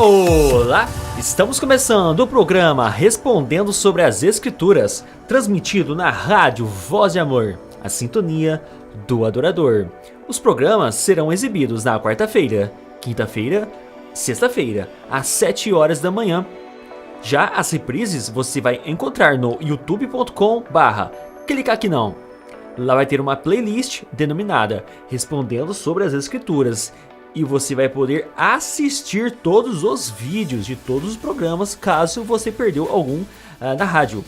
Olá! Estamos começando o programa Respondendo sobre as Escrituras, transmitido na rádio Voz de Amor, a sintonia do adorador. Os programas serão exibidos na quarta-feira, quinta-feira, sexta-feira, às 7 horas da manhã. Já as reprises você vai encontrar no youtube.com/clica aqui não. Lá vai ter uma playlist denominada Respondendo sobre as Escrituras e você vai poder assistir todos os vídeos de todos os programas caso você perdeu algum na rádio.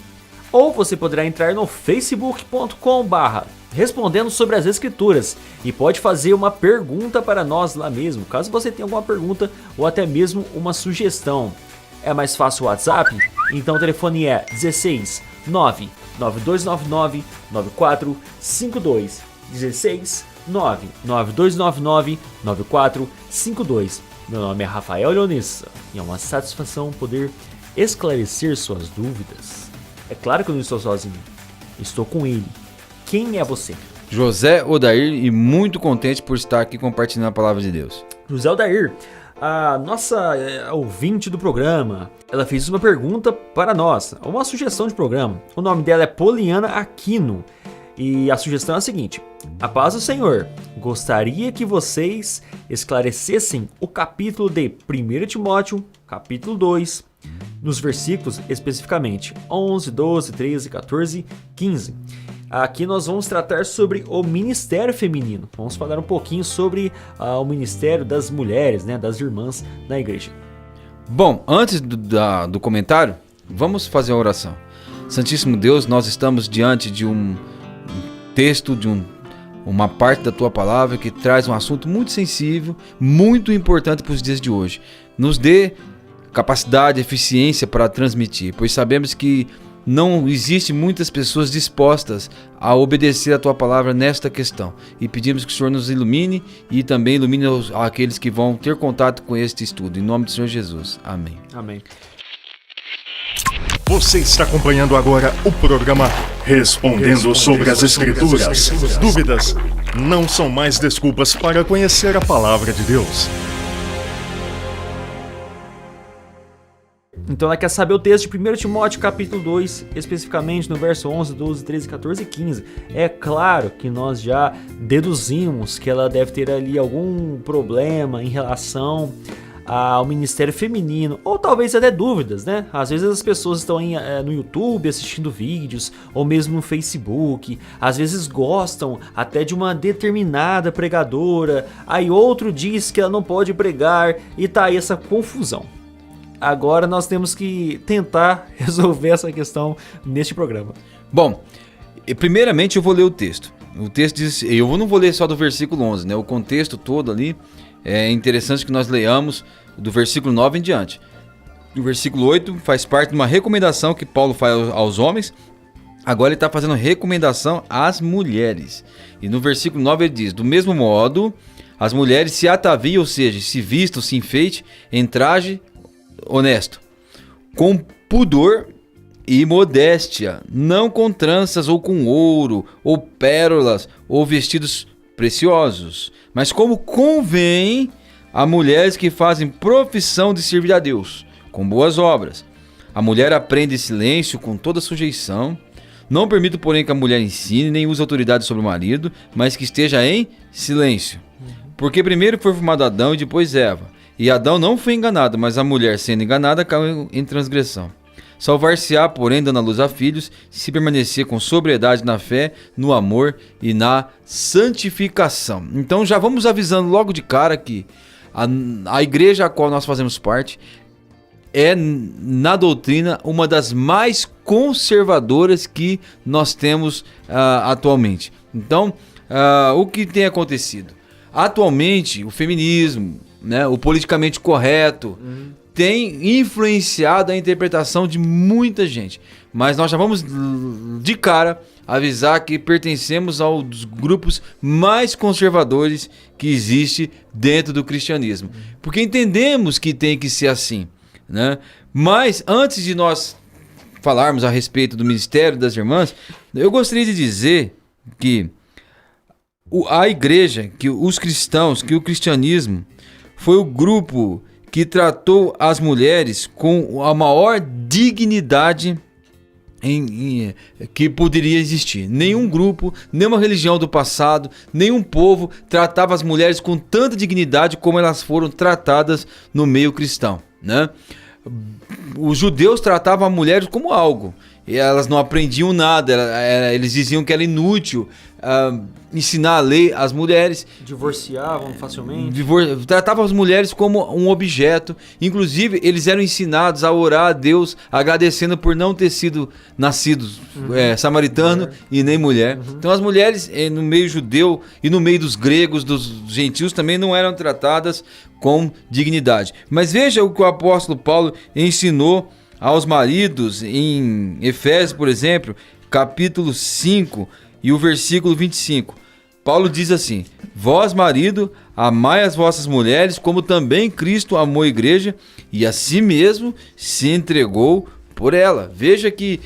Ou você poderá entrar no facebook.com/Respondendo sobre as Escrituras e pode fazer uma pergunta para nós lá mesmo, caso você tenha alguma pergunta ou até mesmo uma sugestão. É mais fácil o WhatsApp? Então o telefone é 16 99299 9452 16 99299 9452. Meu nome é Rafael Leonessa e é uma satisfação poder esclarecer suas dúvidas. É claro que eu não estou sozinho, estou com ele. Quem é você? José Odair, e muito contente por estar aqui compartilhando a palavra de Deus. José Odair, a nossa ouvinte do programa, ela fez uma pergunta para nós, uma sugestão de programa. O nome dela é Poliana Aquino e a sugestão é a seguinte: a paz do Senhor, gostaria que vocês esclarecessem o capítulo de 1 Timóteo, capítulo 2, nos versículos especificamente 11, 12, 13, 14, 15. Aqui nós vamos tratar sobre o ministério feminino. Vamos falar um pouquinho sobre o ministério das mulheres, né, das irmãs na igreja. Bom, antes do comentário, vamos fazer uma oração. Santíssimo Deus, nós estamos diante de um texto, de uma parte da Tua palavra que traz um assunto muito sensível, muito importante para os dias de hoje. Nos dê capacidade, eficiência para transmitir, pois sabemos que não existe muitas pessoas dispostas a obedecer a Tua palavra nesta questão. E pedimos que o Senhor nos ilumine e também ilumine aqueles que vão ter contato com este estudo. Em nome do Senhor Jesus. Amém. Amém. Você está acompanhando agora o programa Respondendo sobre as Escrituras. Dúvidas não são mais desculpas para conhecer a palavra de Deus. Então ela quer saber o texto de 1 Timóteo capítulo 2, especificamente no verso 11, 12, 13, 14 e 15. É claro que nós já deduzimos que ela deve ter ali algum problema em relação ao ministério feminino, ou talvez até dúvidas, né? Às vezes as pessoas estão no YouTube assistindo vídeos, ou mesmo no Facebook, às vezes gostam até de uma determinada pregadora, aí outro diz que ela não pode pregar, e tá aí essa confusão. Agora nós temos que tentar resolver essa questão neste programa. Bom, primeiramente eu vou ler o texto. O texto diz, eu não vou ler só do versículo 11, né? O contexto todo ali é interessante que nós leiamos do versículo 9 em diante. O versículo 8 faz parte de uma recomendação que Paulo faz aos homens. Agora ele está fazendo recomendação às mulheres. E no versículo 9 ele diz: do mesmo modo, as mulheres se ataviem, ou seja, se vistam, se enfeite em traje honesto, com pudor e modéstia, não com tranças ou com ouro, ou pérolas, ou vestidos preciosos, mas como convém a mulheres que fazem profissão de servir a Deus, com boas obras. A mulher aprende silêncio com toda sujeição. Não permito, porém, que a mulher ensine, nem use autoridade sobre o marido, mas que esteja em silêncio. Porque primeiro foi formado Adão e depois Eva. E Adão não foi enganado, mas a mulher, sendo enganada, caiu em transgressão. Salvar-se-á, porém, dando à luz a filhos, se permanecer com sobriedade na fé, no amor e na santificação. Então já vamos avisando logo de cara que a igreja a qual nós fazemos parte é, na doutrina, uma das mais conservadoras que nós temos atualmente. Então, o que tem acontecido? Atualmente, o feminismo, né, o politicamente correto, tem influenciado a interpretação de muita gente. Mas nós já vamos de cara avisar que pertencemos aos grupos mais conservadores que existe dentro do cristianismo. Porque entendemos que tem que ser assim, né? Mas antes de nós falarmos a respeito do ministério das irmãs, eu gostaria de dizer que a igreja, que os cristãos, que o cristianismo foi o grupo que tratou as mulheres com a maior dignidade que poderia existir. Nenhum grupo, nenhuma religião do passado, nenhum povo tratava as mulheres com tanta dignidade como elas foram tratadas no meio cristão, né? Os judeus tratavam as mulheres como algo, e elas não aprendiam nada, eles diziam que era inútil ensinar a lei às mulheres. Divorciavam facilmente. Tratavam as mulheres como um objeto. Inclusive, eles eram ensinados a orar a Deus, agradecendo por não ter sido nascidos samaritano e nem mulher. Então, as mulheres no meio judeu e no meio dos gregos, dos gentios, também não eram tratadas com dignidade. Mas veja o que o apóstolo Paulo ensinou aos maridos em Efésios, por exemplo, capítulo 5 e o versículo 25. Paulo diz assim: vós, marido, amai as vossas mulheres, como também Cristo amou a igreja e a si mesmo se entregou por ela. Veja que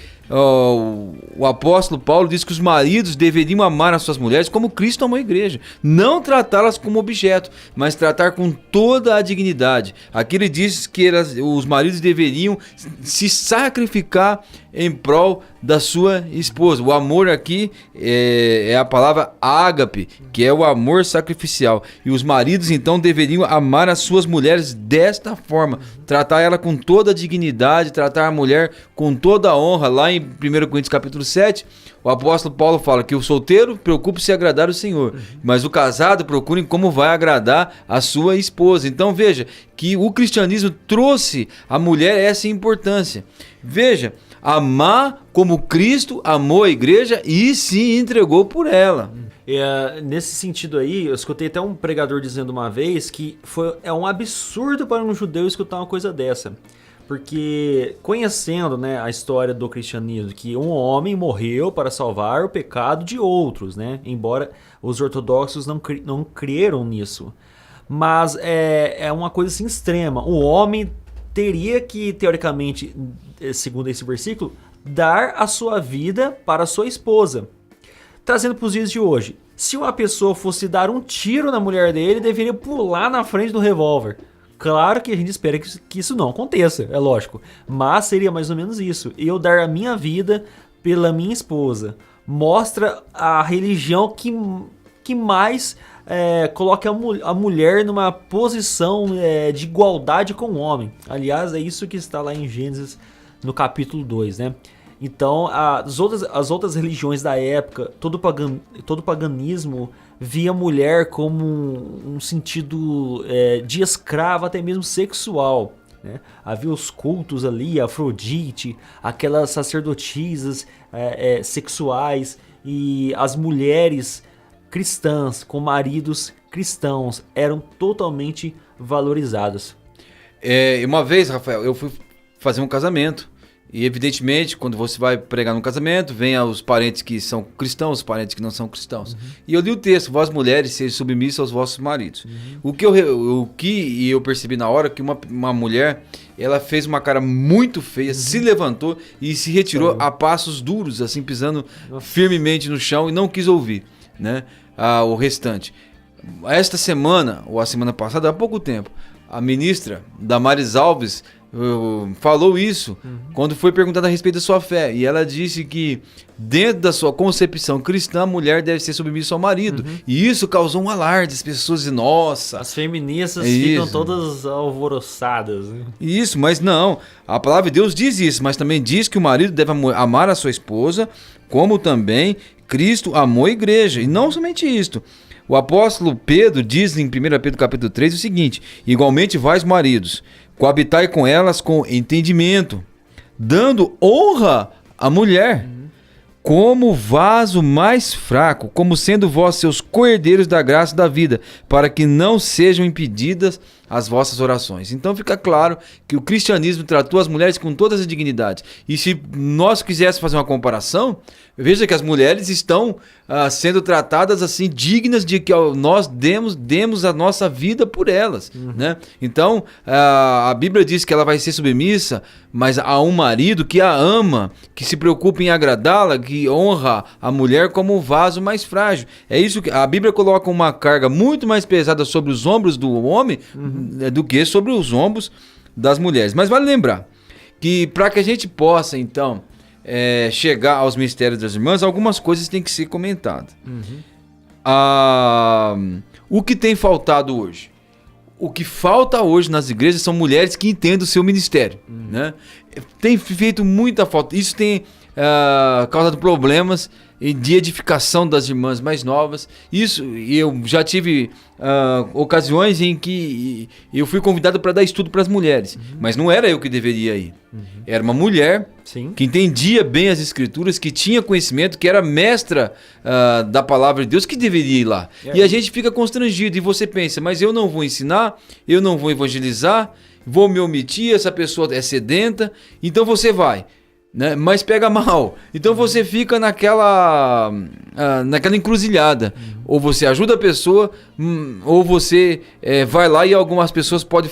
o apóstolo Paulo diz que os maridos deveriam amar as suas mulheres como Cristo amou a igreja. Não tratá-las como objeto, mas tratar com toda a dignidade. Aqui ele diz que os maridos deveriam se sacrificar em prol da sua esposa. O amor aqui é a palavra ágape, que é o amor sacrificial. E os maridos então deveriam amar as suas mulheres desta forma, tratar ela com toda a dignidade, tratar a mulher com toda a honra. Lá em 1 Coríntios capítulo 7, o apóstolo Paulo fala que o solteiro preocupe-se em agradar o Senhor, mas o casado procure como vai agradar a sua esposa. Então veja que o cristianismo trouxe à mulher essa importância. Veja, amar como Cristo amou a igreja e se entregou por ela. Nesse sentido aí, eu escutei até um pregador dizendo uma vez que é um absurdo para um judeu escutar uma coisa dessa. Porque conhecendo, né, a história do cristianismo, que um homem morreu para salvar o pecado de outros, né, embora os ortodoxos não creram nisso. Mas é uma coisa assim extrema. O homem teria que, teoricamente, segundo esse versículo, dar a sua vida para a sua esposa. Trazendo para os dias de hoje, se uma pessoa fosse dar um tiro na mulher dele, deveria pular na frente do revólver. Claro que a gente espera que isso não aconteça, é lógico. Mas seria mais ou menos isso. Eu dar a minha vida pela minha esposa. Mostra a religião que mais coloca a mulher numa posição de igualdade com o homem. Aliás, é isso que está lá em Gênesis, no capítulo 2, né? Então, as outras religiões da época, todo o paganismo via a mulher como um sentido de escrava, até mesmo sexual, né? Havia os cultos ali, Afrodite, aquelas sacerdotisas sexuais, e as mulheres cristãs com maridos cristãos eram totalmente valorizadas. Uma vez, Rafael, eu fui fazer um casamento. E evidentemente, quando você vai pregar num casamento, vem os parentes que são cristãos, os parentes que não são cristãos. E eu li o texto: vós mulheres, sejam submissas aos vossos maridos. O que eu percebi na hora, que uma mulher, ela fez uma cara muito feia, se levantou e se retirou a passos duros, assim, pisando firmemente no chão, e não quis ouvir, né, o restante. Esta semana, ou a semana passada, há pouco tempo, a ministra Damares Alves falou isso quando foi perguntada a respeito da sua fé, e ela disse que dentro da sua concepção cristã, a mulher deve ser submissa ao marido, e isso causou um alarde. As pessoas dizem: nossa, as feministas ficam todas alvoroçadas, né? Isso, mas não, a palavra de Deus diz isso, mas também diz que o marido deve amar a sua esposa como também Cristo amou a igreja. E não somente isto, o apóstolo Pedro diz em 1 Pedro capítulo 3 o seguinte: igualmente vós, maridos, coabitai com elas com entendimento, dando honra à mulher, como vaso mais fraco, como sendo vós seus coerdeiros da graça da vida, para que não sejam impedidas as vossas orações. Então fica claro que o cristianismo tratou as mulheres com todas as dignidades. E se nós quiséssemos fazer uma comparação, veja que as mulheres estão sendo tratadas assim, dignas de que nós demos a nossa vida por elas, né? Então a Bíblia diz que ela vai ser submissa, mas a um marido que a ama, que se preocupa em agradá-la, que honra a mulher como um vaso mais frágil. É isso que a Bíblia coloca uma carga muito mais pesada sobre os ombros do homem do que sobre os ombros das mulheres. Mas vale lembrar que para que a gente possa, então, chegar aos mistérios das irmãs, algumas coisas têm que ser comentadas. O que tem faltado hoje? O que falta hoje nas igrejas são mulheres que entendem o seu ministério, né? Tem feito muita falta. Isso tem causado problemas de edificação das irmãs mais novas. Isso, eu já tive ocasiões em que eu fui convidado para dar estudo para as mulheres, mas não era eu que deveria ir. Era uma mulher que entendia bem as escrituras, que tinha conhecimento, que era mestra da palavra de Deus, que deveria ir lá. E a gente fica constrangido, e você pensa, mas eu não vou ensinar, eu não vou evangelizar, vou me omitir, essa pessoa é sedenta, então você vai. Né? Mas pega mal. Então você fica naquela encruzilhada. Ou você ajuda a pessoa, ou você vai lá e algumas pessoas podem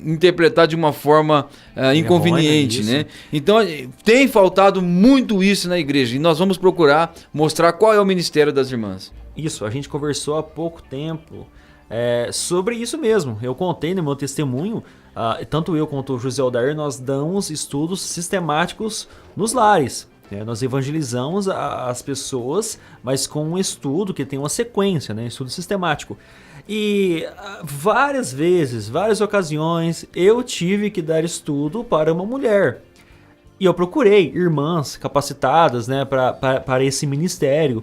interpretar de uma forma inconveniente, né? Então tem faltado muito isso na igreja. E nós vamos procurar mostrar qual é o ministério das irmãs. Isso, a gente conversou há pouco tempo sobre isso mesmo. Eu contei no meu testemunho. Tanto eu quanto o José Aldair, nós damos estudos sistemáticos nos lares. Nós evangelizamos as pessoas, mas com um estudo que tem uma sequência, estudo sistemático. E várias vezes, várias ocasiões, eu tive que dar estudo para uma mulher. E eu procurei irmãs capacitadas para esse ministério.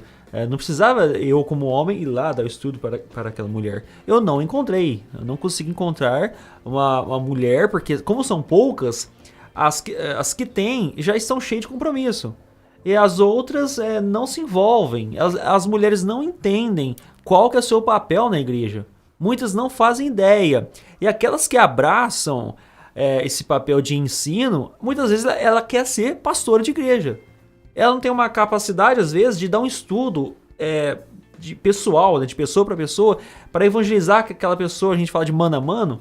Não precisava eu, como homem, ir lá dar o estudo para aquela mulher. Eu não encontrei. Eu não consegui encontrar uma mulher, porque como são poucas, as que tem já estão cheias de compromisso. E as outras não se envolvem. As mulheres não entendem qual que é o seu papel na igreja. Muitas não fazem ideia. E aquelas que abraçam esse papel de ensino, muitas vezes ela quer ser pastora de igreja. Ela não tem uma capacidade, às vezes, de dar um estudo de pessoal, de pessoa para pessoa, para evangelizar aquela pessoa. A gente fala de mano a mano,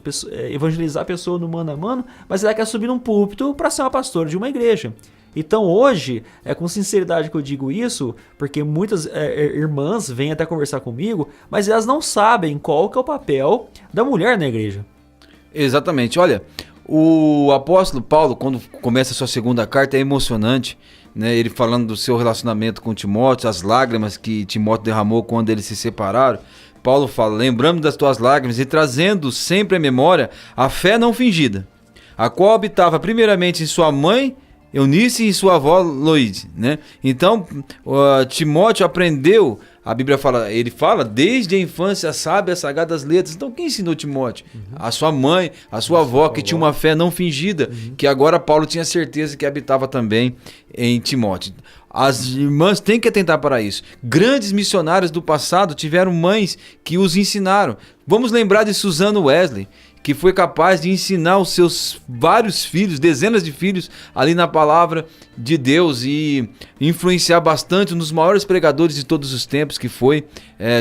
evangelizar a pessoa no mano a mano, mas ela quer subir num púlpito para ser uma pastora de uma igreja. Então hoje, com sinceridade que eu digo isso, porque muitas irmãs vêm até conversar comigo, mas elas não sabem qual que é o papel da mulher na igreja. Exatamente. Olha, o apóstolo Paulo, quando começa a sua segunda carta, é emocionante, né? Ele falando do seu relacionamento com Timóteo, as lágrimas que Timóteo derramou quando eles se separaram. Paulo fala, lembrando das tuas lágrimas e trazendo sempre à memória a fé não fingida, a qual habitava primeiramente em sua mãe Eunice e sua avó Loide, né? Então, Timóteo aprendeu, a Bíblia fala, ele fala, desde a infância sabe as sagradas letras. Então, quem ensinou Timóteo? A sua mãe, a sua avó, que tinha uma fé não fingida, que agora Paulo tinha certeza que habitava também em Timóteo. As irmãs têm que atentar para isso. Grandes missionários do passado tiveram mães que os ensinaram. Vamos lembrar de Susana Wesley, que foi capaz de ensinar os seus vários filhos, dezenas de filhos, ali na palavra de Deus e influenciar bastante um dos maiores pregadores de todos os tempos, que foi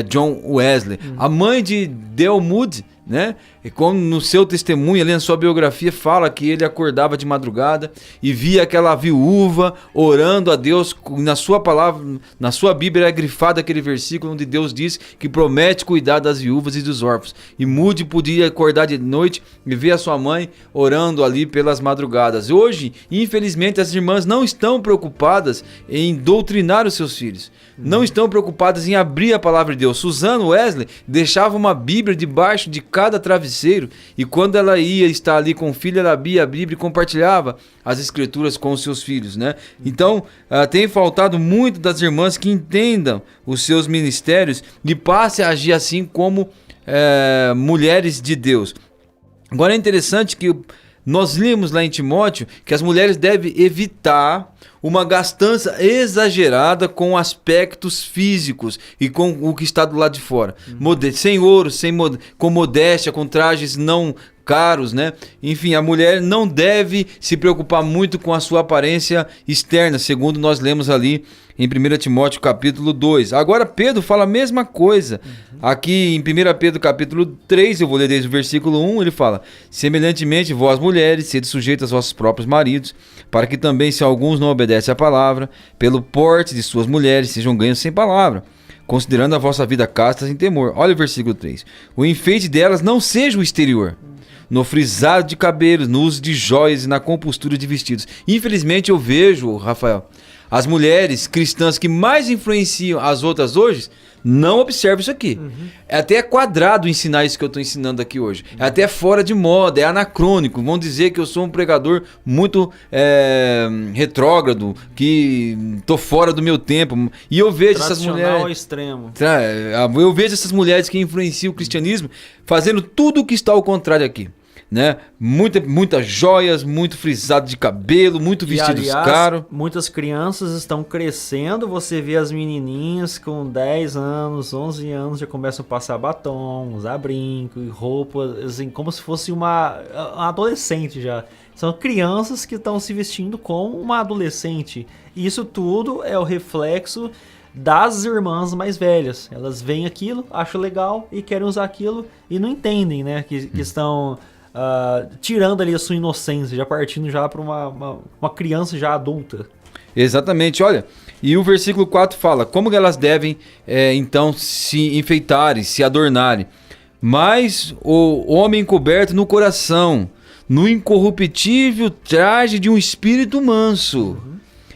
John Wesley. A mãe de Dale Moody, né? E como no seu testemunho, ali na sua biografia, fala que ele acordava de madrugada e via aquela viúva orando a Deus. Na sua palavra, na sua Bíblia é grifado aquele versículo onde Deus diz que promete cuidar das viúvas e dos órfãos. E Moody podia acordar de noite e ver a sua mãe orando ali pelas madrugadas. Hoje, infelizmente, as irmãs não estão preocupadas em doutrinar os seus filhos. Não estão preocupadas em abrir a palavra de Deus. Susana Wesley deixava uma Bíblia debaixo de cada travesseiro e quando ela ia estar ali com o filho, ela abria a Bíblia e compartilhava as escrituras com os seus filhos, né? Então, tem faltado muito das irmãs que entendam os seus ministérios e passem a agir assim como mulheres de Deus. Agora é interessante que nós lemos lá em Timóteo que as mulheres devem evitar uma gastança exagerada com aspectos físicos e com o que está do lado de fora. Sem ouro, com modéstia, com trajes não caros, né? Enfim, a mulher não deve se preocupar muito com a sua aparência externa, segundo nós lemos ali em 1 Timóteo capítulo 2. Agora Pedro fala a mesma coisa. Aqui em 1 Pedro capítulo 3, eu vou ler desde o versículo 1, ele fala: semelhantemente, vós mulheres, sede sujeitas aos vossos próprios maridos, para que também, se alguns não obedecem à palavra, pelo porte de suas mulheres, sejam ganhos sem palavra, considerando a vossa vida casta sem temor. Olha o versículo 3. O enfeite delas não seja o exterior, no frisado de cabelos, no uso de joias e na compostura de vestidos. Infelizmente eu vejo, Rafael, as mulheres cristãs que mais influenciam as outras hoje, não observam isso aqui. É até quadrado ensinar isso que eu estou ensinando aqui hoje. É até fora de moda, é anacrônico. Vão dizer que eu sou um pregador muito retrógrado, que estou fora do meu tempo. E eu vejo essas mulheres... ao extremo. Eu vejo essas mulheres que influenciam o cristianismo fazendo tudo o que está ao contrário aqui. Né? Muitas joias, muito frisado de cabelo, muito vestidos caros. Muitas crianças estão crescendo, você vê as menininhas com 10 anos, 11 anos, já começam a passar batom, usar brinco e roupa, assim, como se fosse uma adolescente já. São crianças que estão se vestindo como uma adolescente. E isso tudo é o reflexo das irmãs mais velhas. Elas veem aquilo, acham legal e querem usar aquilo e não entendem, né? Que estão... tirando ali a sua inocência, já partindo já para uma criança já adulta. Exatamente, olha, e o versículo 4 fala, como que elas devem então se enfeitarem, se adornarem, mas o homem coberto no coração, no incorruptível traje de um espírito manso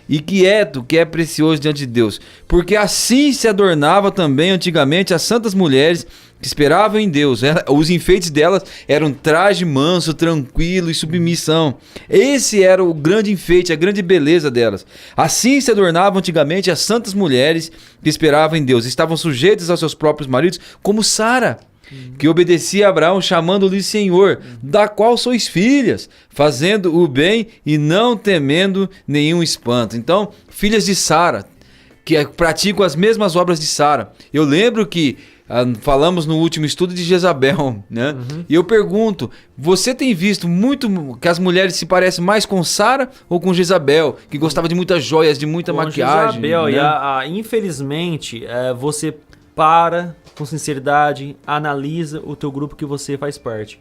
e quieto, que é precioso diante de Deus, porque assim se adornava também antigamente as santas mulheres que esperavam em Deus. Os enfeites delas eram traje manso, tranquilo e submissão. Esse era o grande enfeite, a grande beleza delas. Assim se adornavam antigamente as santas mulheres que esperavam em Deus. Estavam sujeitas aos seus próprios maridos, como Sara, que obedecia a Abraão, chamando-lhe Senhor, da qual sois filhas, fazendo o bem e não temendo nenhum espanto. Então, filhas de Sara, que praticam as mesmas obras de Sara. Eu lembro que falamos no último estudo de Jezabel, né? E eu pergunto, você tem visto muito que as mulheres se parecem mais com Sara ou com Jezabel, que gostava de muitas joias, de muita maquiagem? Jezabel, né? e infelizmente, você para com sinceridade, analisa o teu grupo que você faz parte.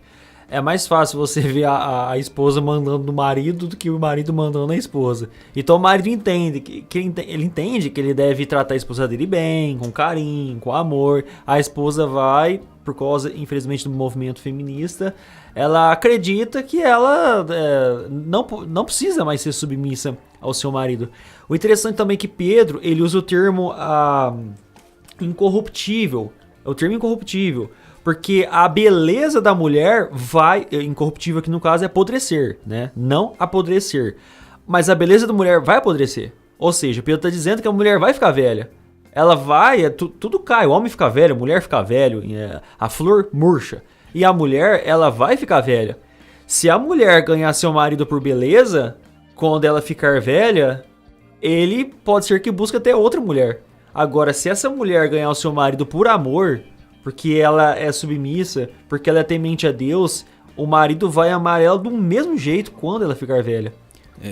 É mais fácil você ver a esposa mandando no marido do que o marido mandando na esposa. Então o marido entende ele entende que ele deve tratar a esposa dele bem, com carinho, com amor. A esposa vai, por causa, infelizmente, do movimento feminista, ela acredita que ela não precisa mais ser submissa ao seu marido. O interessante também é que Pedro, ele usa o termo incorruptível. É o termo incorruptível. Porque a beleza da mulher vai... Incorruptível aqui no caso é apodrecer, né? Não apodrecer. Mas a beleza da mulher vai apodrecer. Ou seja, Pedro está dizendo que a mulher vai ficar velha. Ela vai... Tudo cai. O homem fica velho, a mulher fica velho. A flor murcha. E a mulher, ela vai ficar velha. Se a mulher ganhar seu marido por beleza, quando ela ficar velha, ele pode ser que busque até outra mulher. Agora, se essa mulher ganhar o seu marido por amor... porque ela é submissa, porque ela é temente a Deus, o marido vai amar ela do mesmo jeito quando ela ficar velha.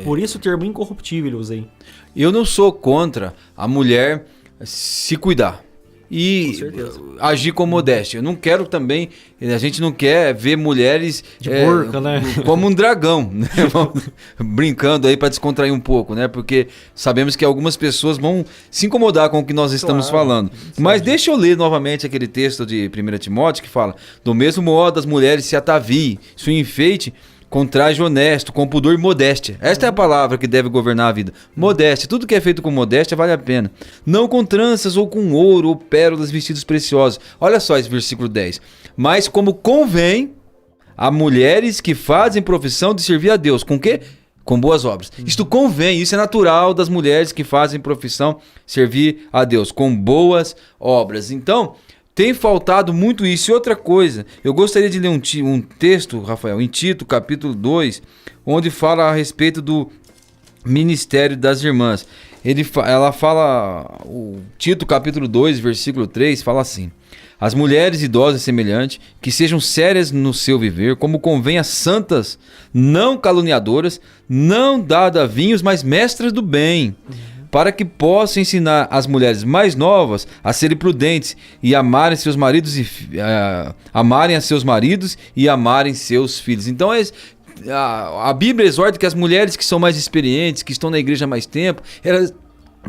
Por isso o termo incorruptível eu usei. Eu não sou contra a mulher se cuidar e agir com modéstia. Eu não quero também, a gente não quer ver mulheres de burca, né? Como um dragão, né? Brincando aí para descontrair um pouco, né? Porque sabemos que algumas pessoas vão se incomodar com o que nós estamos falando. Mas deixa eu ler novamente aquele texto de 1 Timóteo que fala: do mesmo modo as mulheres se ataviem, se enfeite com traje honesto, com pudor e modéstia. Esta é a palavra que deve governar a vida. Modéstia. Tudo que é feito com modéstia vale a pena. Não com tranças ou com ouro ou pérolas, vestidos preciosos. Olha só esse versículo 10. Mas como convém a mulheres que fazem profissão de servir a Deus. Com quê? Com boas obras. Isto convém, isso é natural das mulheres que fazem profissão servir a Deus. Com boas obras. Então... tem faltado muito isso. E outra coisa, eu gostaria de ler um texto, Rafael, em Tito, capítulo 2, onde fala a respeito do ministério das irmãs. Ela fala, o Tito, capítulo 2, versículo 3, fala assim: as mulheres idosas semelhantes, que sejam sérias no seu viver, como convém às santas, não caluniadoras, não dadas a vinhos, mas mestras do bem, para que possam ensinar as mulheres mais novas a serem prudentes e amarem seus maridos amarem a seus maridos e amarem seus filhos. Então a Bíblia exorta que as mulheres que são mais experientes, que estão na igreja há mais tempo, elas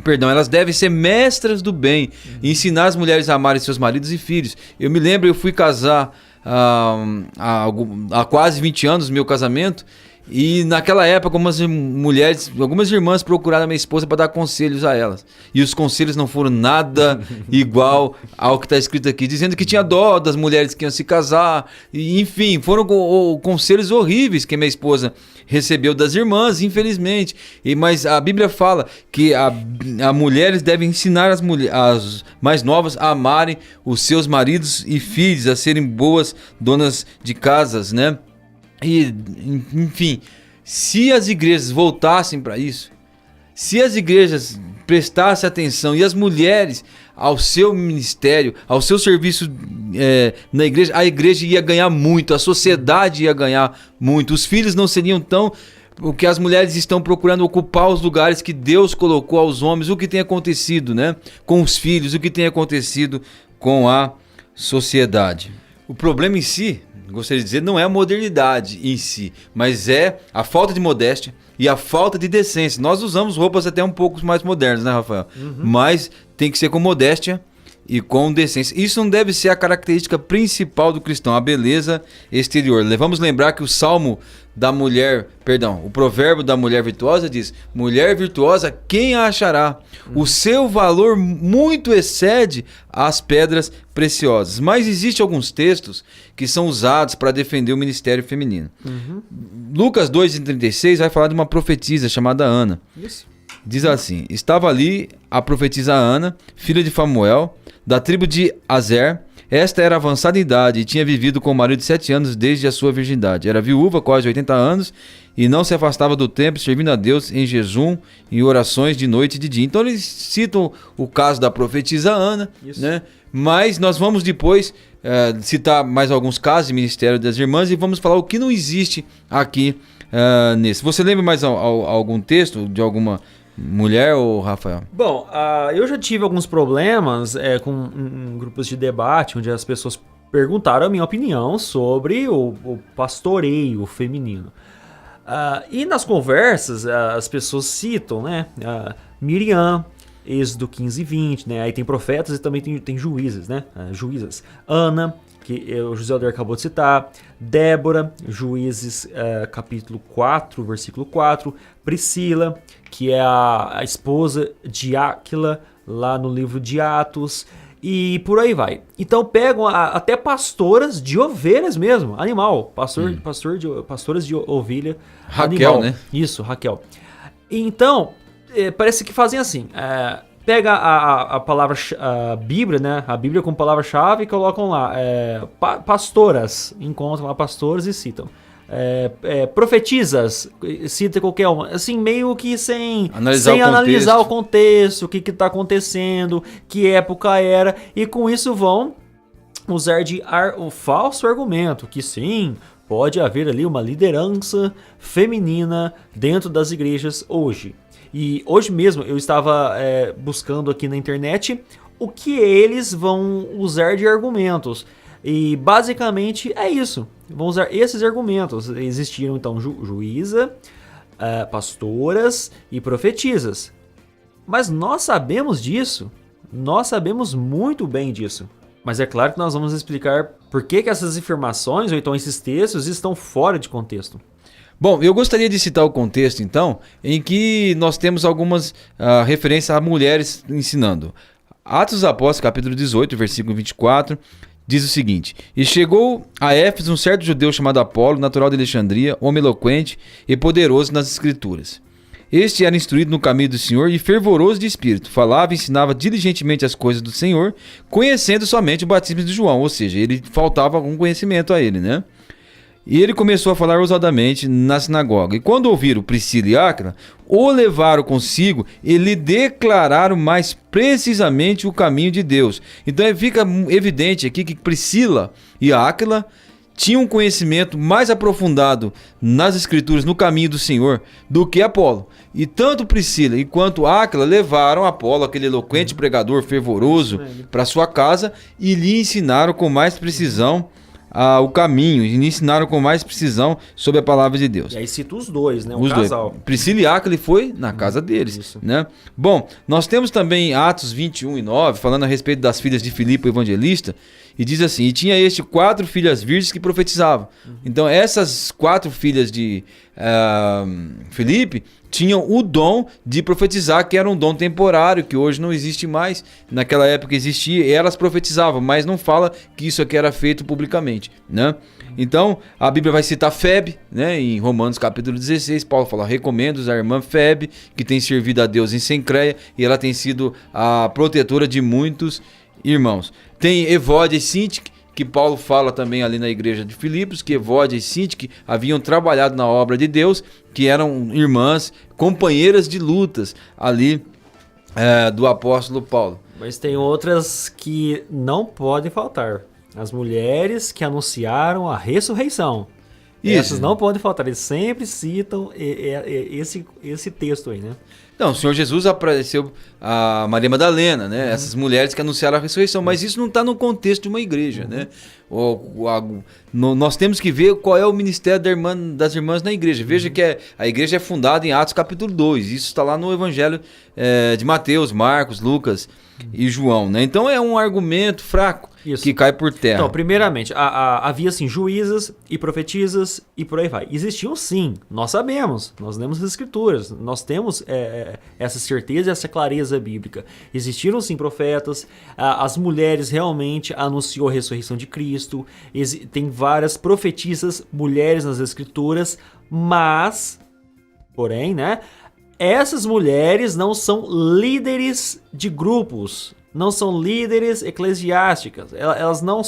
elas devem ser mestras do bem, e ensinar as mulheres a amarem seus maridos e filhos. Eu me lembro, eu fui casar há quase 20 anos, meu casamento, e naquela época algumas irmãs procuraram a minha esposa para dar conselhos a elas. E os conselhos não foram nada igual ao que está escrito aqui, dizendo que tinha dó das mulheres que iam se casar. E, enfim, foram conselhos horríveis que minha esposa recebeu das irmãs, infelizmente. Mas a Bíblia fala que as mulheres devem ensinar as mais novas a amarem os seus maridos e filhos, a serem boas donas de casas, né? E, enfim, se as igrejas voltassem para isso, se as igrejas prestassem atenção e as mulheres ao seu ministério, ao seu serviço na igreja, a igreja ia ganhar muito, a sociedade ia ganhar muito, os filhos não seriam tão... Porque as mulheres estão procurando ocupar os lugares que Deus colocou aos homens. O que tem acontecido, né, com os filhos, o que tem acontecido com a sociedade. O problema em si, gostaria de dizer, não é a modernidade em si, mas é a falta de modéstia e a falta de decência. Nós usamos roupas até um pouco mais modernas, né, Rafael? Mas tem que ser com modéstia e com decência. Isso não deve ser a característica principal do cristão, a beleza exterior. Vamos lembrar que o provérbio da mulher virtuosa diz: mulher virtuosa, quem a achará? O seu valor muito excede as pedras preciosas. Mas existem alguns textos que são usados para defender o ministério feminino. Lucas 2:36 vai falar de uma profetisa chamada Ana. Isso. Diz assim: estava ali a profetisa Ana, filha de Famuel, da tribo de Azer. Esta era avançada em idade e tinha vivido com o marido de 7 anos desde a sua virgindade. Era viúva, quase de 80 anos, e não se afastava do templo, servindo a Deus em jejum, em orações de noite e de dia. Então eles citam o caso da profetisa Ana, né? Mas nós vamos depois citar mais alguns casos de ministério das irmãs e vamos falar o que não existe aqui nesse. Você lembra mais algum texto de alguma mulher, ou Rafael? Bom, eu já tive alguns problemas com grupos de debate, onde as pessoas perguntaram a minha opinião sobre o pastoreio feminino. E nas conversas, as pessoas citam, né, Miriam, Êxodo 15:20, né, aí tem profetas e também tem juízes, né, juízas. Ana, que o José Alder acabou de citar, Débora, Juízes capítulo 4, versículo 4, Priscila, que é a esposa de Áquila, lá no livro de Atos, e por aí vai. Então pegam até pastoras de ovelhas mesmo, animal, pastoras de ovelha, Raquel, animal. né? Isso, Raquel. Então, parece que fazem assim, pega a palavra, a Bíblia, né? A Bíblia com palavra-chave e colocam lá pastoras, encontram lá pastoras e citam. Profetizas, cita qualquer uma, assim, meio que sem analisar o contexto, o que está acontecendo, que época era, e com isso vão usar o falso argumento que sim, pode haver ali uma liderança feminina dentro das igrejas hoje. E hoje mesmo eu estava buscando aqui na internet o que eles vão usar de argumentos. E basicamente é isso. Vão usar esses argumentos. Existiram então juíza, pastoras e profetisas. Mas nós sabemos disso. Nós sabemos muito bem disso. Mas é claro que nós vamos explicar por que essas afirmações ou então esses textos estão fora de contexto. Bom, eu gostaria de citar o contexto, então, em que nós temos algumas referências a mulheres ensinando. Atos dos Apóstolos, capítulo 18, versículo 24, diz o seguinte: e chegou a Éfeso um certo judeu chamado Apolo, natural de Alexandria, homem eloquente e poderoso nas escrituras. Este era instruído no caminho do Senhor e fervoroso de espírito. Falava e ensinava diligentemente as coisas do Senhor, conhecendo somente o batismo de João. Ou seja, ele faltava algum conhecimento a ele, né? E ele começou a falar ousadamente na sinagoga. E quando ouviram Priscila e Áquila, o levaram consigo e lhe declararam mais precisamente o caminho de Deus. Então fica evidente aqui que Priscila e Áquila tinham um conhecimento mais aprofundado nas escrituras, no caminho do Senhor, do que Apolo. E tanto Priscila quanto Áquila levaram Apolo, aquele eloquente pregador fervoroso, para sua casa e lhe ensinaram com mais precisão o caminho e ensinaram com mais precisão sobre a palavra de Deus. E aí cita os dois, né? Os casal. dois. Priscila e Áquila foi na casa deles. Isso. Né? Bom, nós temos também Atos 21 e 9, falando a respeito das filhas de Filipe, o evangelista, e diz assim: e tinha 4 filhas virgens que profetizavam. Então essas 4 filhas de Filipe tinham o dom de profetizar, que era um dom temporário, que hoje não existe mais. Naquela época existia, e elas profetizavam, mas não fala que isso aqui era feito publicamente, né? Então, a Bíblia vai citar Febe, né? Em Romanos capítulo 16, Paulo fala: recomendo a irmã Febe, que tem servido a Deus em Cencreia, e ela tem sido a protetora de muitos irmãos. Tem Evódia e Sintique, que Paulo fala também ali na igreja de Filipos, que Evódia e Sintique haviam trabalhado na obra de Deus, que eram irmãs, companheiras de lutas ali do apóstolo Paulo. Mas tem outras que não podem faltar. As mulheres que anunciaram a ressurreição. Isso. Essas não podem faltar. Eles sempre citam esse texto aí, né? Não, o Senhor Jesus apareceu a Maria Madalena, né? Essas mulheres que anunciaram a ressurreição, mas isso não está no contexto de uma igreja, né? Nós temos que ver qual é o ministério das irmãs na igreja. Veja que a igreja é fundada em Atos capítulo 2, isso está lá no Evangelho de Mateus, Marcos, Lucas e João, né? Então é um argumento fraco. Isso. Que cai por terra. Então, primeiramente, havia assim juízas e profetisas e por aí vai. Existiam sim, nós sabemos, nós lemos as escrituras, nós temos essa certeza e essa clareza bíblica. Existiram sim profetas, as mulheres realmente anunciou a ressurreição de Cristo, tem várias profetisas mulheres nas escrituras, mas, porém, né, essas mulheres não são líderes de grupos. Não são líderes eclesiásticas, elas não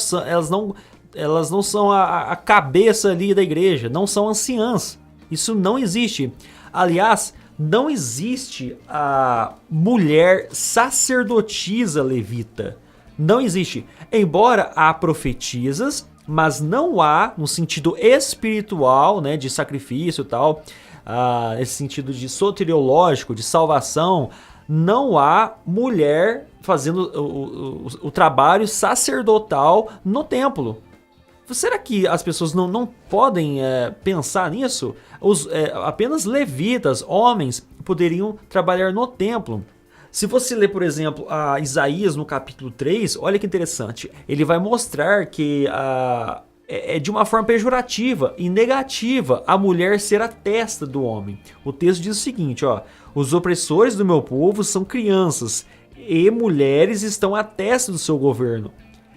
são a cabeça ali da igreja, não são anciãs, isso não existe. Aliás, não existe a mulher sacerdotisa levita, não existe. Embora há profetisas, mas não há, no sentido espiritual, né, de sacrifício e tal, esse sentido de soteriológico, de salvação, não há mulher fazendo o trabalho sacerdotal no templo. Será que as pessoas não podem pensar nisso? Apenas levitas, homens, poderiam trabalhar no templo. Se você ler, por exemplo, a Isaías no capítulo 3, olha que interessante. Ele vai mostrar que é de uma forma pejorativa e negativa a mulher ser a testa do homem. O texto diz o seguinte, ó: os opressores do meu povo são crianças e mulheres estão à testa do seu governo.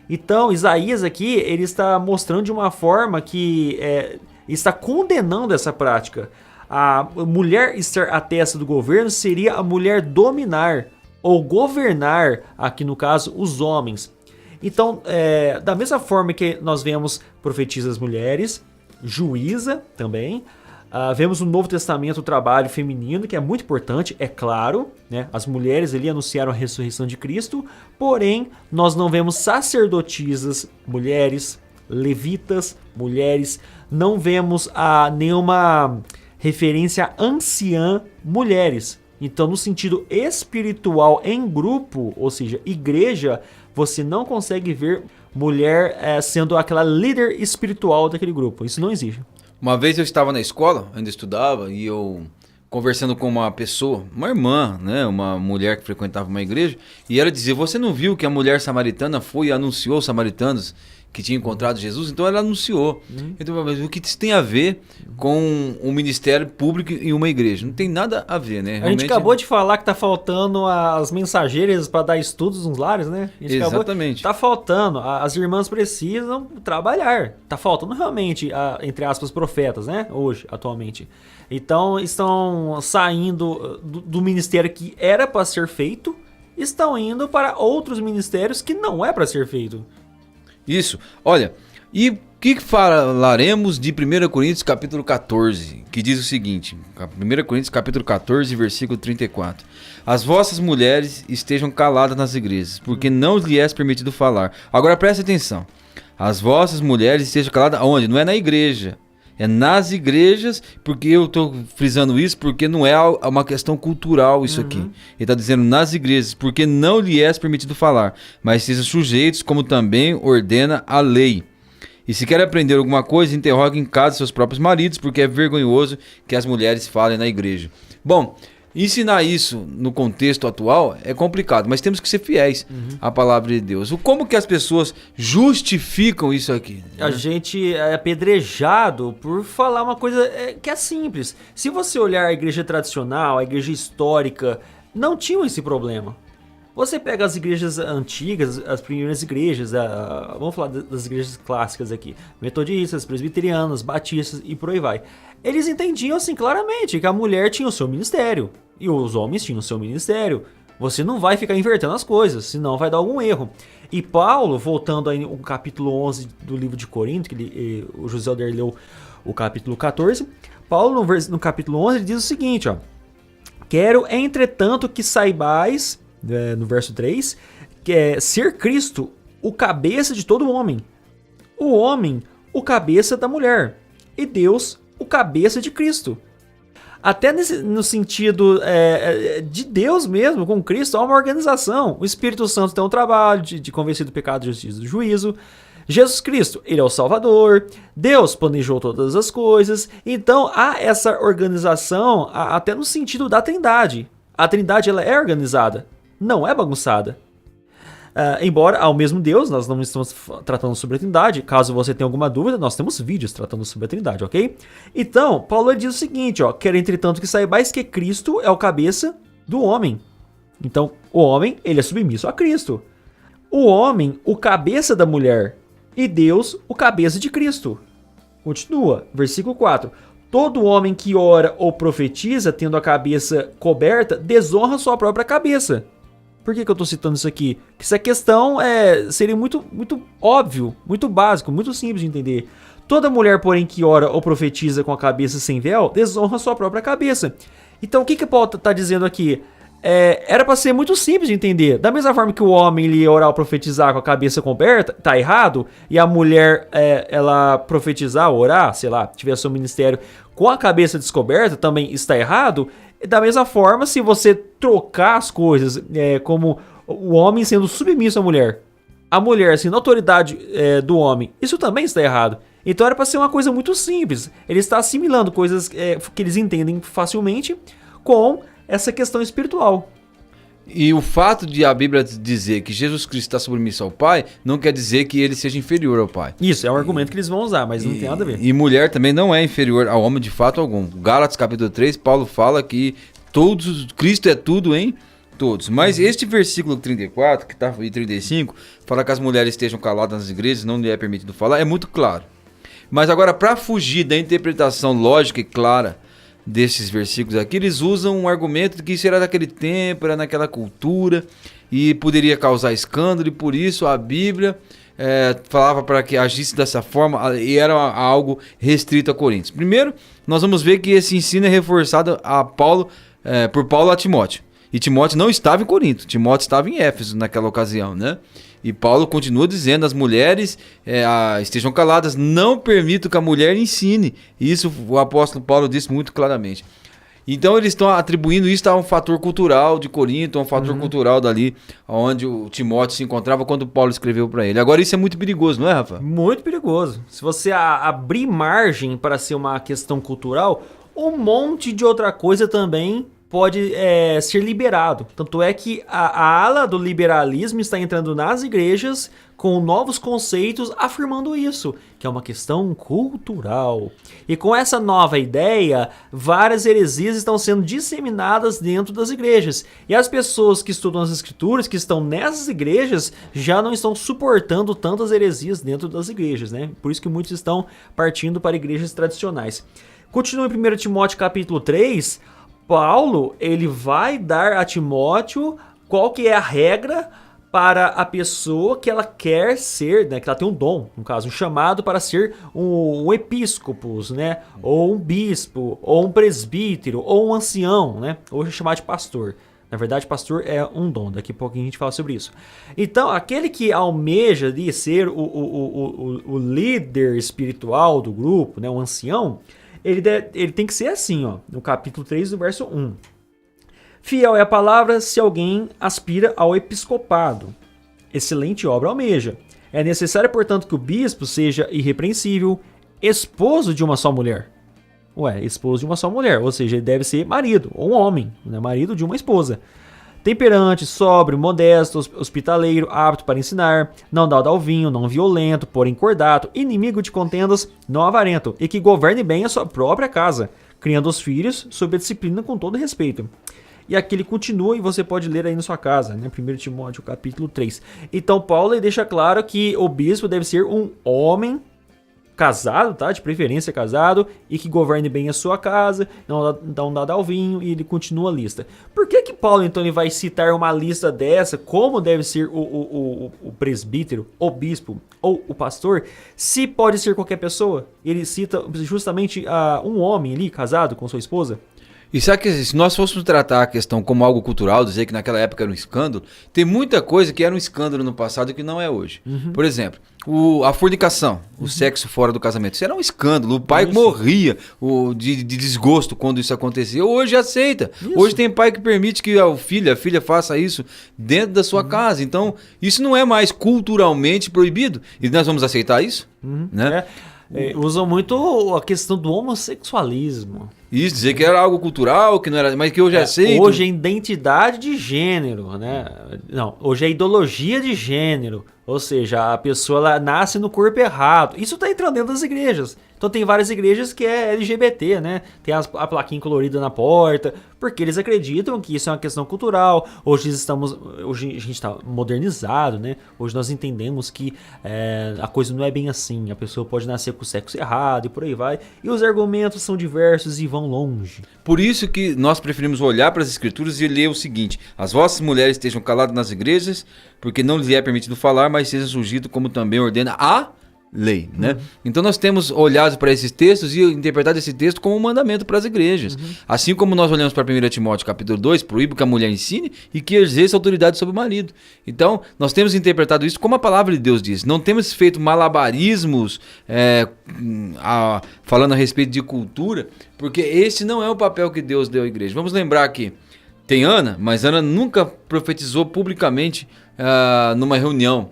Então, Isaías aqui, ele está mostrando de uma forma que está condenando essa prática. A mulher estar à testa do governo seria a mulher dominar ou governar, aqui no caso, os homens. Então, da mesma forma que nós vemos profetisas mulheres, juíza também, vemos no Novo Testamento o trabalho feminino, que é muito importante, é claro, né? As mulheres ali anunciaram a ressurreição de Cristo, porém, nós não vemos sacerdotisas mulheres, levitas mulheres, não vemos nenhuma referência a anciã mulheres. Então, no sentido espiritual em grupo, ou seja, igreja, você não consegue ver mulher sendo aquela líder espiritual daquele grupo. Isso não existe. Uma vez eu estava na escola, ainda estudava, e eu conversando com uma pessoa, uma irmã, né, uma mulher que frequentava uma igreja, e ela dizia: você não viu que a mulher samaritana foi e anunciou aos samaritanos que tinha encontrado Jesus? Então ela anunciou. Então, mas o que isso tem a ver com um ministério público e uma igreja? Não tem nada a ver, né? Realmente... A gente acabou de falar que tá faltando as mensageiras para dar estudos nos lares, né? Exatamente. Tá faltando. As irmãs precisam trabalhar. Tá faltando realmente, entre aspas, profetas, né? Hoje, atualmente. Então, estão saindo do ministério que era para ser feito, estão indo para outros ministérios que não é para ser feito. Isso. Olha, e o que falaremos de 1 Coríntios capítulo 14, que diz o seguinte, 1 Coríntios capítulo 14, versículo 34. As vossas mulheres estejam caladas nas igrejas, porque não lhes é permitido falar. Agora preste atenção. As vossas mulheres estejam caladas onde? Não é na igreja. É nas igrejas, porque eu estou frisando isso, porque não é uma questão cultural isso aqui. Ele está dizendo nas igrejas, porque não lhe é permitido falar, mas sejam sujeitos, como também ordena a lei. E se quer aprender alguma coisa, interrogue em casa seus próprios maridos, porque é vergonhoso que as mulheres falem na igreja. Bom, ensinar isso no contexto atual é complicado, mas temos que ser fiéis à palavra de Deus. Como que as pessoas justificam isso aqui? A gente é apedrejado por falar uma coisa que é simples. Se você olhar a igreja tradicional, a igreja histórica, não tinham esse problema. Você pega as igrejas antigas, as primeiras igrejas, vamos falar das igrejas clássicas aqui, metodistas, presbiterianas, batistas e por aí vai. Eles entendiam assim claramente que a mulher tinha o seu ministério e os homens tinham o seu ministério. Você não vai ficar invertendo as coisas, senão vai dar algum erro. E Paulo, voltando aí no capítulo 11 do livro de Corinto, que o José Alder leu o capítulo 14, Paulo no capítulo 11 ele diz o seguinte, ó: quero, entretanto, que saibais, no verso 3, que é ser Cristo o cabeça de todo homem, o homem o cabeça da mulher, e Deus o cabeça de Cristo. Até no sentido de Deus mesmo, com Cristo, há uma organização. O Espírito Santo tem um trabalho de convencer do pecado, da justiça e do juízo. Jesus Cristo, ele é o Salvador. Deus planejou todas as coisas. Então há essa organização até no sentido da Trindade. A Trindade ela é organizada, não é bagunçada. Embora ao mesmo Deus, nós não estamos tratando sobre a Trindade. Caso você tenha alguma dúvida, nós temos vídeos tratando sobre a Trindade, ok? Então, Paulo diz o seguinte, ó: quero entretanto que saibais que Cristo é o cabeça do homem. Então, o homem, ele é submisso a Cristo. O homem, o cabeça da mulher. E Deus, o cabeça de Cristo. Continua, versículo 4. Todo homem que ora ou profetiza, tendo a cabeça coberta, desonra sua própria cabeça. Por que eu estou citando isso aqui? Porque essa questão seria muito óbvio, muito básico, muito simples de entender. Toda mulher, porém, que ora ou profetiza com a cabeça sem véu, desonra sua própria cabeça. Então, o que Paulo está dizendo aqui? Era para ser muito simples de entender. Da mesma forma que o homem ele orar ou profetizar com a cabeça coberta, tá errado, e a mulher ela profetizar, orar, sei lá, tiver seu ministério com a cabeça descoberta, também está errado. Da mesma forma, se você trocar as coisas, como o homem sendo submisso à mulher, a mulher sendo autoridade do homem, isso também está errado. Então era para ser uma coisa muito simples. Ele está assimilando coisas que eles entendem facilmente com essa questão espiritual. E o fato de a Bíblia dizer que Jesus Cristo está submisso ao Pai, não quer dizer que ele seja inferior ao Pai. Isso, é um argumento que eles vão usar, mas não tem nada a ver. E mulher também não é inferior ao homem de fato algum. Gálatas capítulo 3, Paulo fala que Cristo é tudo em todos. Mas este versículo 34, que está em 35, fala que as mulheres estejam caladas nas igrejas, não lhe é permitido falar, é muito claro. Mas agora, para fugir da interpretação lógica e clara desses versículos aqui, eles usam um argumento de que isso era daquele tempo, era naquela cultura e poderia causar escândalo, e por isso a Bíblia falava para que agisse dessa forma e era algo restrito a Coríntios. Primeiro, nós vamos ver que esse ensino é reforçado por Paulo a Timóteo. E Timóteo não estava em Corinto, Timóteo estava em Éfeso naquela ocasião, né? E Paulo continua dizendo: as mulheres estejam caladas, não permito que a mulher ensine. Isso o apóstolo Paulo disse muito claramente. Então eles estão atribuindo isso a um fator cultural de Corinto, a um fator cultural dali, onde o Timóteo se encontrava quando Paulo escreveu para ele. Agora isso é muito perigoso, não é, Rafa? Muito perigoso. Se você abrir margem para ser uma questão cultural, um monte de outra coisa também pode ser liberado. Tanto é que a ala do liberalismo está entrando nas igrejas com novos conceitos afirmando isso, que é uma questão cultural. E com essa nova ideia, várias heresias estão sendo disseminadas dentro das igrejas. E as pessoas que estudam as escrituras, que estão nessas igrejas, já não estão suportando tantas heresias dentro das igrejas, né? Por isso que muitos estão partindo para igrejas tradicionais. Continua em 1 Timóteo capítulo 3, Paulo, ele vai dar a Timóteo qual que é a regra para a pessoa que ela quer ser, né, que ela tem um dom, no caso, um chamado para ser um episcopos, né, ou um bispo, ou um presbítero, ou um ancião, né, ou chamado de pastor. Na verdade, pastor é um dom, daqui a pouquinho a gente fala sobre isso. Então, aquele que almeja de ser o líder espiritual do grupo, né, um ancião, ele tem que ser assim, ó, no capítulo 3, do verso 1. Fiel é a palavra se alguém aspira ao episcopado. Excelente obra almeja. É necessário, portanto, que o bispo seja irrepreensível, esposo de uma só mulher. Esposo de uma só mulher, ou seja, ele deve ser marido, ou um homem, né? Marido de uma esposa. Temperante, sóbrio, modesto, hospitaleiro, apto para ensinar, não dado ao vinho, não violento, porém cordato, inimigo de contendas, não avarento, e que governe bem a sua própria casa, criando os filhos sob a disciplina com todo respeito. E aqui ele continua, e você pode ler aí na sua casa, né? 1 Timóteo capítulo 3. Então Paulo deixa claro que o bispo deve ser um homem casado, tá? De preferência casado, e que governe bem a sua casa, não dado ao vinho, e ele continua a lista. Por que Paulo, então, ele vai citar uma lista dessa, como deve ser o presbítero, o bispo ou o pastor, se pode ser qualquer pessoa? Ele cita justamente um homem ali, casado com sua esposa. E sabe que se nós fôssemos tratar a questão como algo cultural, dizer que naquela época era um escândalo, tem muita coisa que era um escândalo no passado que não é hoje. Por exemplo, a fornicação, o sexo fora do casamento, isso era um escândalo. O pai morria de desgosto quando isso acontecia. Hoje aceita. Isso. Hoje tem pai que permite que a filha faça isso dentro da sua casa. Então, isso não é mais culturalmente proibido. E nós vamos aceitar isso? Né? Usam muito a questão do homossexualismo. Isso, dizer que era algo cultural, que não era, mas que hoje é aceito. Hoje é identidade de gênero, né? Não, hoje é ideologia de gênero. Ou seja, a pessoa ela nasce no corpo errado. Isso está entrando dentro das igrejas. Então tem várias igrejas que é LGBT, né? Tem a plaquinha colorida na porta, porque eles acreditam que isso é uma questão cultural. Hoje a gente está modernizado, né? Hoje nós entendemos que a coisa não é bem assim. A pessoa pode nascer com o sexo errado e por aí vai. E os argumentos são diversos e vão longe. Por isso que nós preferimos olhar para as escrituras e ler o seguinte: as vossas mulheres estejam caladas nas igrejas, porque não lhes é permitido falar, mas sejam sujeitos como também ordena a lei, né? Então nós temos olhado para esses textos e interpretado esse texto como um mandamento para as igrejas. Assim como nós olhamos para 1 Timóteo capítulo 2, proíbe que a mulher ensine e que exerça autoridade sobre o marido. Então nós temos interpretado isso como a palavra de Deus diz. Não temos feito malabarismos falando a respeito de cultura, porque esse não é o papel que Deus deu à igreja. Vamos lembrar que tem Ana, mas Ana nunca profetizou publicamente numa reunião.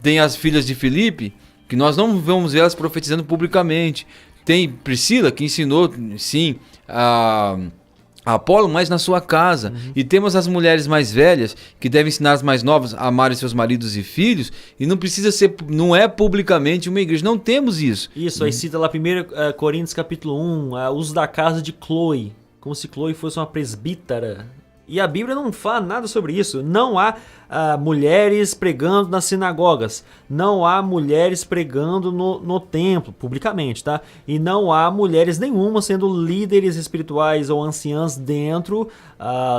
Tem as filhas de Filipe, que nós não vamos ver elas profetizando publicamente. Tem Priscila, que ensinou, sim, a Apolo, mas na sua casa. E temos as mulheres mais velhas, que devem ensinar as mais novas a amarem seus maridos e filhos, e não é publicamente uma igreja. Não temos isso. Isso, aí cita lá 1 Coríntios capítulo 1, uso da casa de Chloe, como se Chloe fosse uma presbítera. E a Bíblia não fala nada sobre isso. Não há mulheres pregando nas sinagogas. Não há mulheres pregando no templo, publicamente, tá? E não há mulheres nenhuma sendo líderes espirituais ou anciãs dentro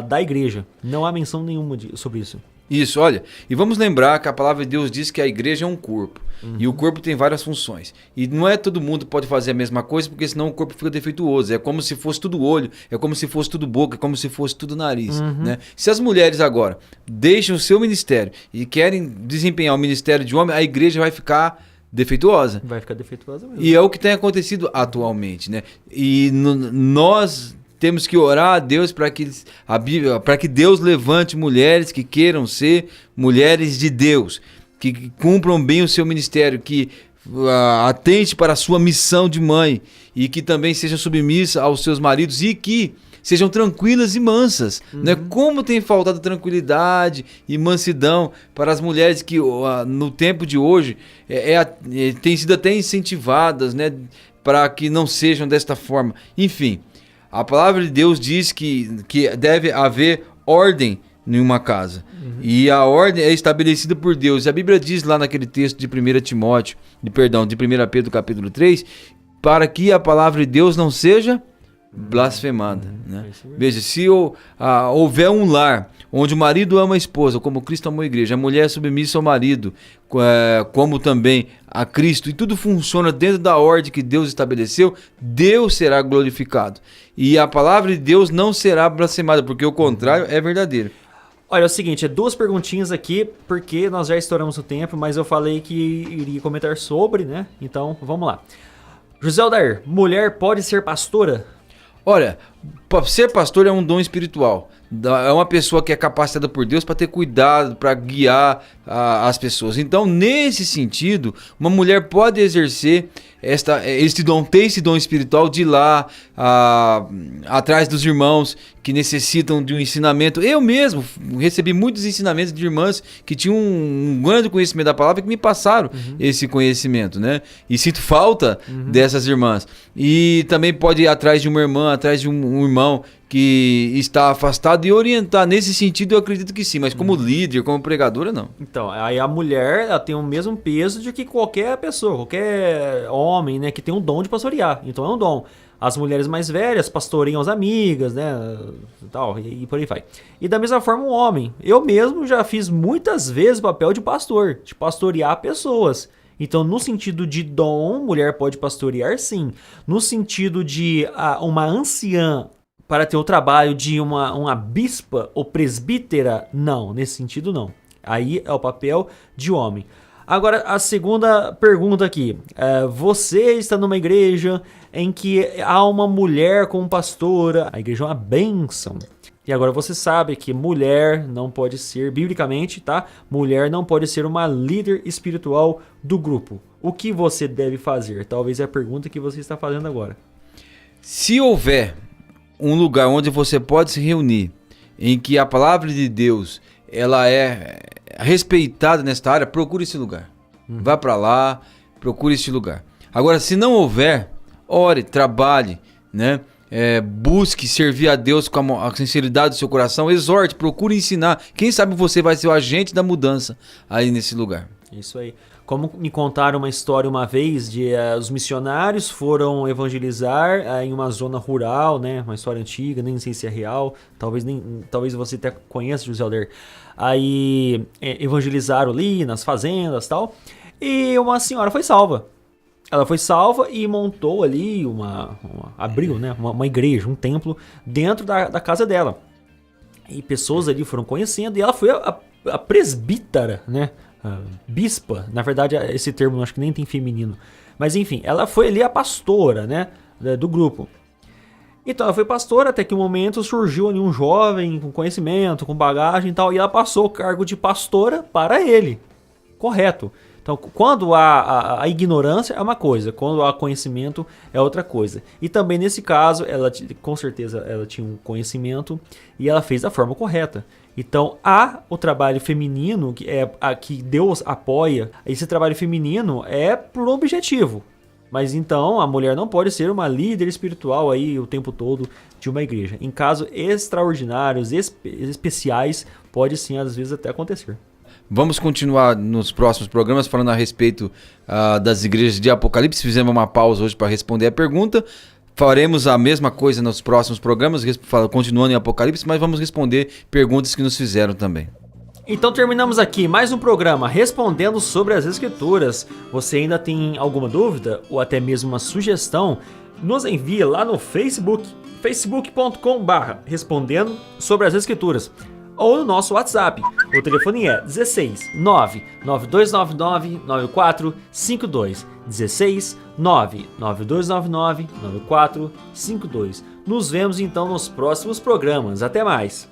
da igreja. Não há menção nenhuma sobre isso. Isso, olha, e vamos lembrar que a palavra de Deus diz que a igreja é um corpo, e o corpo tem várias funções, e não é todo mundo que pode fazer a mesma coisa, porque senão o corpo fica defeituoso, é como se fosse tudo olho, é como se fosse tudo boca, é como se fosse tudo nariz, né? Se as mulheres agora deixam o seu ministério e querem desempenhar o ministério de homem, a igreja vai ficar defeituosa. Vai ficar defeituosa mesmo. E é o que tem acontecido atualmente, né? E nós temos que orar a Deus para que Deus levante mulheres que queiram ser mulheres de Deus, que cumpram bem o seu ministério, que atente para a sua missão de mãe e que também sejam submissas aos seus maridos e que sejam tranquilas e mansas, né? Como tem faltado tranquilidade e mansidão para as mulheres que no tempo de hoje têm sido até incentivadas, né, para que não sejam desta forma. Enfim, a palavra de Deus diz que deve haver ordem em uma casa. E a ordem é estabelecida por Deus. E a Bíblia diz lá naquele texto de 1 Timóteo, de 1 Pedro capítulo 3, para que a palavra de Deus não seja blasfemada, né? Veja, se houver um lar onde o marido ama a esposa, como Cristo amou a igreja, a mulher é submissa ao marido, como também a Cristo, e tudo funciona dentro da ordem que Deus estabeleceu, Deus será glorificado. E a palavra de Deus não será blasfemada, porque o contrário é verdadeiro. Olha, é o seguinte, 2 perguntinhas aqui, porque nós já estouramos o tempo, mas eu falei que iria comentar sobre, né? Então, vamos lá. José Aldair, mulher pode ser pastora? Olha, ser pastor é um dom espiritual. É uma pessoa que é capacitada por Deus para ter cuidado, para guiar as pessoas. Então, nesse sentido, uma mulher pode exercer ter esse dom espiritual de ir lá atrás dos irmãos que necessitam de um ensinamento. Eu mesmo recebi muitos ensinamentos de irmãs que tinham um grande conhecimento da palavra e que me passaram esse conhecimento, né? E sinto falta dessas irmãs. E também pode ir atrás de uma irmã, atrás de um irmão que está afastado e orientar. Nesse sentido, eu acredito que sim, mas como líder, como pregadora, não. Então, aí a mulher, ela tem o mesmo peso de que qualquer pessoa, qualquer homem, né, que tem um dom de pastorear. Então é um dom. As mulheres mais velhas pastoreiam as amigas, né, tal, e por aí vai. E da mesma forma um homem. Eu mesmo já fiz muitas vezes o papel de pastor, de pastorear pessoas. Então, no sentido de dom, mulher pode pastorear, sim. No sentido de uma anciã para ter o trabalho de uma bispa ou presbítera, não. Nesse sentido, não. Aí é o papel de homem. Agora, a segunda pergunta aqui. Você está numa igreja em que há uma mulher como pastora. A igreja é uma bênção. E agora você sabe que mulher não pode ser, biblicamente, tá? Mulher não pode ser uma líder espiritual do grupo. O que você deve fazer? Talvez é a pergunta que você está fazendo agora. Se houver um lugar onde você pode se reunir, em que a palavra de Deus ela é respeitada nesta área, procure esse lugar. Vá para lá, procure esse lugar. Agora, se não houver, ore, trabalhe, né? Busque servir a Deus com a sinceridade do seu coração, exorte, procure ensinar. Quem sabe você vai ser o agente da mudança aí nesse lugar. Isso aí. Como me contaram uma história uma vez de os missionários foram evangelizar em uma zona rural, né? Uma história antiga, nem sei se é real, talvez você até conheça, José Alder. Aí evangelizaram ali nas fazendas e tal, e uma senhora foi salva. Ela foi salva e montou ali abriu, né? Uma igreja, um templo dentro da casa dela. E pessoas ali foram conhecendo e ela foi a presbítera, né? Bispa, na verdade esse termo acho que nem tem feminino, mas enfim, ela foi ali a pastora, né, do grupo. Então ela foi pastora até que um momento surgiu ali um jovem com conhecimento, com bagagem e tal, e ela passou o cargo de pastora para ele, correto. Então quando há a ignorância é uma coisa, quando há conhecimento é outra coisa. E também nesse caso, ela com certeza ela tinha um conhecimento e ela fez da forma correta. Então há o trabalho feminino que Deus apoia. Esse trabalho feminino é por um objetivo. Mas então a mulher não pode ser uma líder espiritual aí o tempo todo de uma igreja. Em casos extraordinários, especiais, pode sim às vezes até acontecer. Vamos continuar nos próximos programas falando a respeito das igrejas de Apocalipse. Fizemos uma pausa hoje para responder a pergunta. Faremos a mesma coisa nos próximos programas, continuando em Apocalipse, mas vamos responder perguntas que nos fizeram também. Então terminamos aqui mais um programa respondendo sobre as Escrituras. Você ainda tem alguma dúvida ou até mesmo uma sugestão? Nos envie lá no Facebook, facebook.com/respondendo sobre as Escrituras. Ou no nosso WhatsApp. O telefone é 16 99299 9452. 16 99299 9452. Nos vemos então nos próximos programas. Até mais!